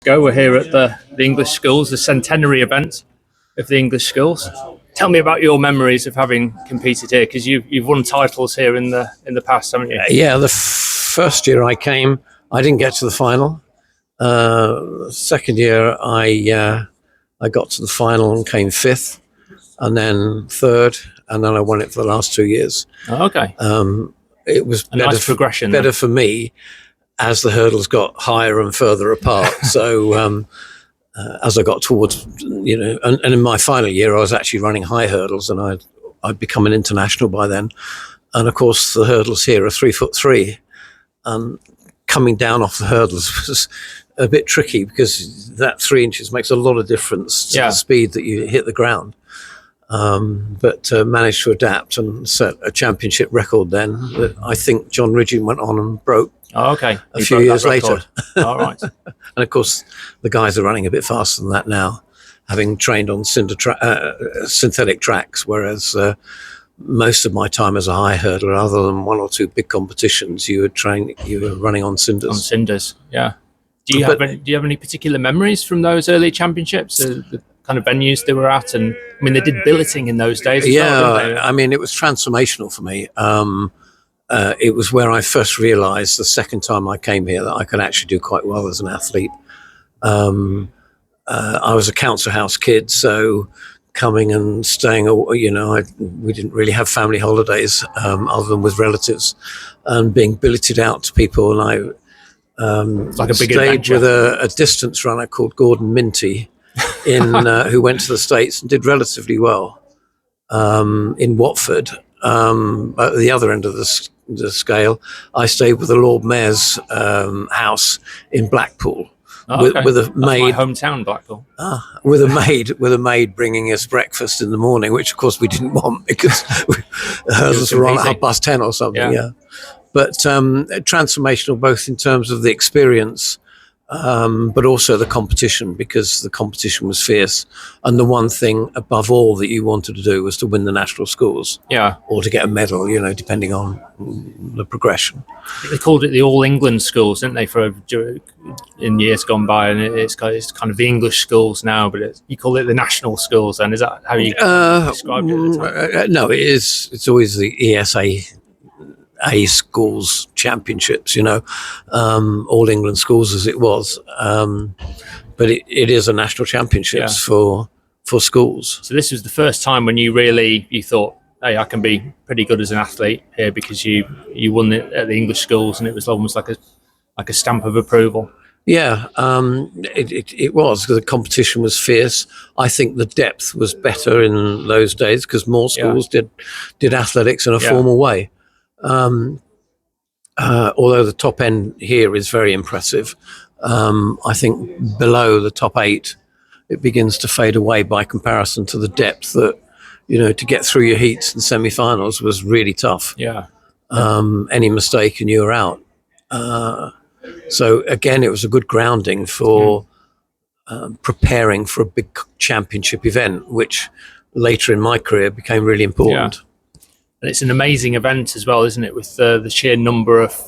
We're here at the English schools, the centenary event of the English schools. Tell me about your memories of having competed here, because you've won titles here in the past, haven't you? Yeah, the first year I came, I didn't get to the final. Second year, I got to the final and came fifth, and then third, and then I won it for the last 2 years. Oh, okay. It was a nice progression. Better for me as the hurdles got higher and further apart. So as I got towards, and in my final year, I was actually running high hurdles, and I'd become an international by then. And of course, the hurdles here are 3'3", and coming down off the hurdles was a bit tricky because that 3 inches makes a lot of difference to the speed that you hit the ground. But managed to adapt and set a championship record then that I think John Ridgeon went on and broke. Oh, okay. A few years later. All right. And of course, the guys are running a bit faster than that now, having trained on synthetic tracks, whereas most of my time as a high hurdler, other than one or two big competitions, you were running on cinders. On cinders, yeah. Do you have any particular memories from those early championships? The kind of venues they were at, and I mean, they did billeting in those days. I mean, it was transformational for me. It was where I first realised the second time I came here that I could actually do quite well as an athlete. I was a council house kid, so coming and staying, we didn't really have family holidays other than with relatives, and being billeted out to people. And I like a big stayed adventure. with a distance runner called Gordon Minty, who went to the States and did relatively well in Watford. At the other end of the scale, I stayed with the Lord Mayor's house in Blackpool. Okay. With a maid. That's my hometown, Blackpool. With a maid bringing us breakfast in the morning, which of course we didn't want because hers were on at 10:30 or something. Yeah. But transformational both in terms of the experience, but also the competition, because the competition was fierce. And the one thing above all that you wanted to do was to win the national schools, or to get a medal, depending on the progression. They called it the All England schools, didn't they, in years gone by? And it's kind of the English schools now, but you call it the national schools. And is that how you described it at the time? No, it is. It's always the ESA. Schools championships, All England schools as it was, but it is a national championships for schools. So this was the first time when you thought, hey, I can be pretty good as an athlete here, because you won it at the English schools, and it was almost like a stamp of approval. Yeah, it was, because the competition was fierce. I think the depth was better in those days because more schools did athletics in a formal way. Although the top end here is very impressive, I think below the top 8 it begins to fade away by comparison to the depth that, to get through your heats and semi-finals was really tough. Any mistake and you were out. So again, it was a good grounding for preparing for a big championship event, which later in my career became really important. And it's an amazing event as well, isn't it? With the sheer number of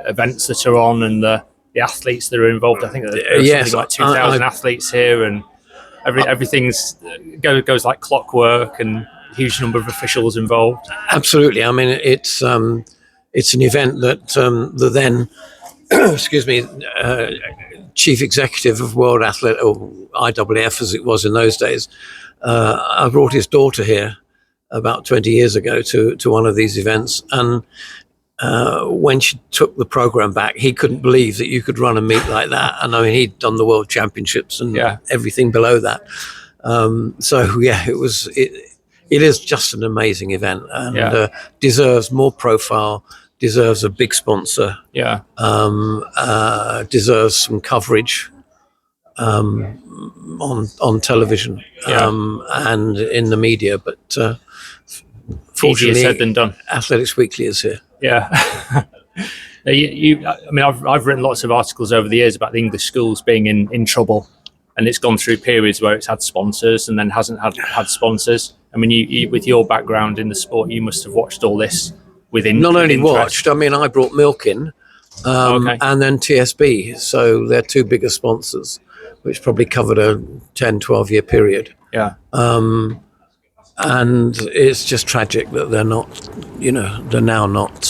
events that are on, and the athletes that are involved. I think there's something like 2,000 athletes here, and everything's goes like clockwork, and a huge number of officials involved. Absolutely. I mean, it's an event that the then, chief executive of World Athlete, or IAAF as it was in those days, I brought his daughter here about 20 years ago to one of these events, and when she took the program back, he couldn't believe that you could run a meet like that. And I mean, he'd done the World Championships and everything below that. It is just an amazing event, and deserves more profile, deserves a big sponsor, deserves some coverage on television and in the media, but fortunately, easier said than done. Athletics Weekly is here. I've written lots of articles over the years about the English schools being in trouble, and it's gone through periods where it's had sponsors and then hasn't had sponsors. I mean, you with your background in the sport, you must have watched all this within. Not only watched, I mean, I brought milk in Okay. and then TSB. So they're two bigger sponsors, which probably covered a 10, 12-year period. Yeah. And it's just tragic that they're not, they're now not,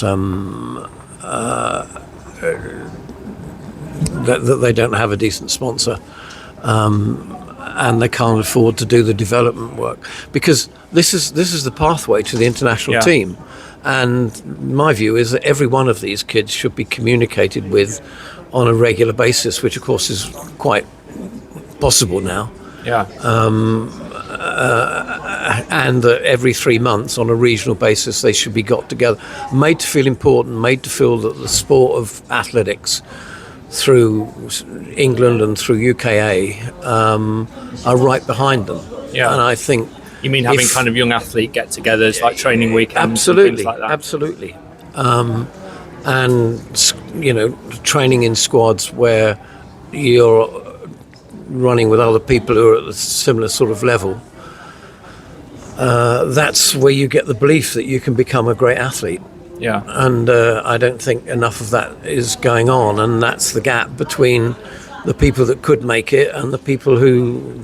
that they don't have a decent sponsor. And they can't afford to do the development work, because this is the pathway to the international team. And my view is that every one of these kids should be communicated with on a regular basis, which of course is quite possible now. Yeah. And that every 3 months on a regional basis they should be got together, made to feel important, made to feel that the sport of athletics through England and through UKA are right behind them. Yeah. And I think... You mean having kind of young athlete get-togethers, like training weekends, absolutely, and things like that? Absolutely. And, training in squads where you're running with other people who are at a similar sort of level. That's where you get the belief that you can become a great athlete. Yeah. And I don't think enough of that is going on, and that's the gap between the people that could make it and the people who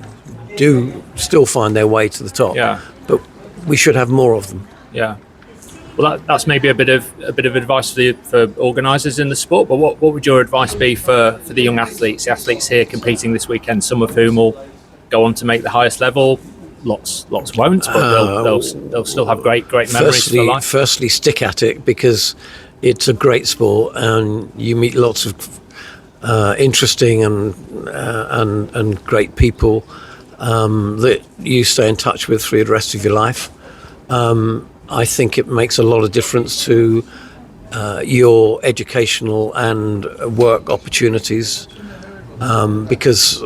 do still find their way to the top. Yeah. But we should have more of them. Yeah. Well, that's maybe a bit of advice for organisers in the sport. But what would your advice be for the young athletes, the athletes here competing this weekend? Some of whom will go on to make the highest level. Lots won't, but they'll still have great memories for life. Firstly, stick at it, because it's a great sport, and you meet lots of interesting and great people that you stay in touch with through the rest of your life. I think it makes a lot of difference to your educational and work opportunities, because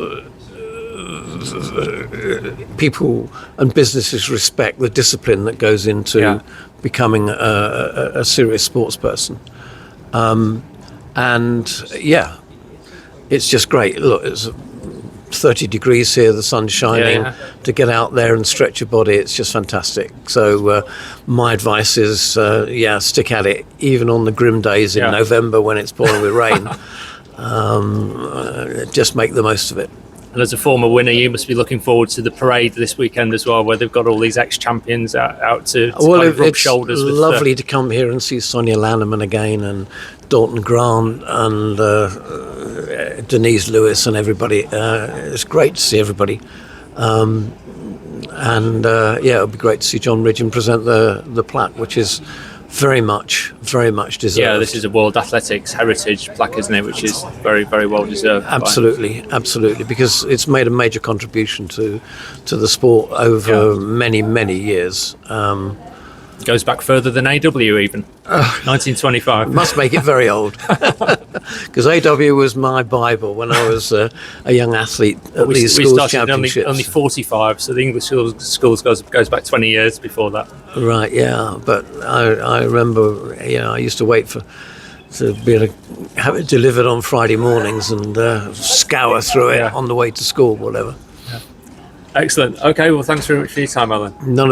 people and businesses respect the discipline that goes into becoming a serious sports person. It's just great. Look, it's 30 degrees here, the sun's shining. To get out there and stretch your body, it's just fantastic. So my advice is, stick at it, even on the grim days in November when it's pouring with rain. Just make the most of it. And as a former winner, you must be looking forward to the parade this weekend as well, where they've got all these ex-champions out to kind of rub shoulders with. It's lovely to come here and see Sonia Lanneman again, and Dalton Grant, and Denise Lewis, and everybody. It's great to see everybody. It'll be great to see John Ridgeon present the plaque, which is very much deserved. Yeah, this is a World Athletics Heritage plaque, isn't it? Which is very, very well deserved. Absolutely, because it's made a major contribution to the sport over many years. Goes back further than AW even. 1925. Must make it very old. Because AW was my Bible when I was a young athlete at these schools championships. Only 45, so the English schools goes back 20 years before that. Right, yeah. But I remember, I used to wait to be able to have it delivered on Friday mornings and scour through it on the way to school, whatever. Excellent. Okay, well, thanks very much for your time, Alan. None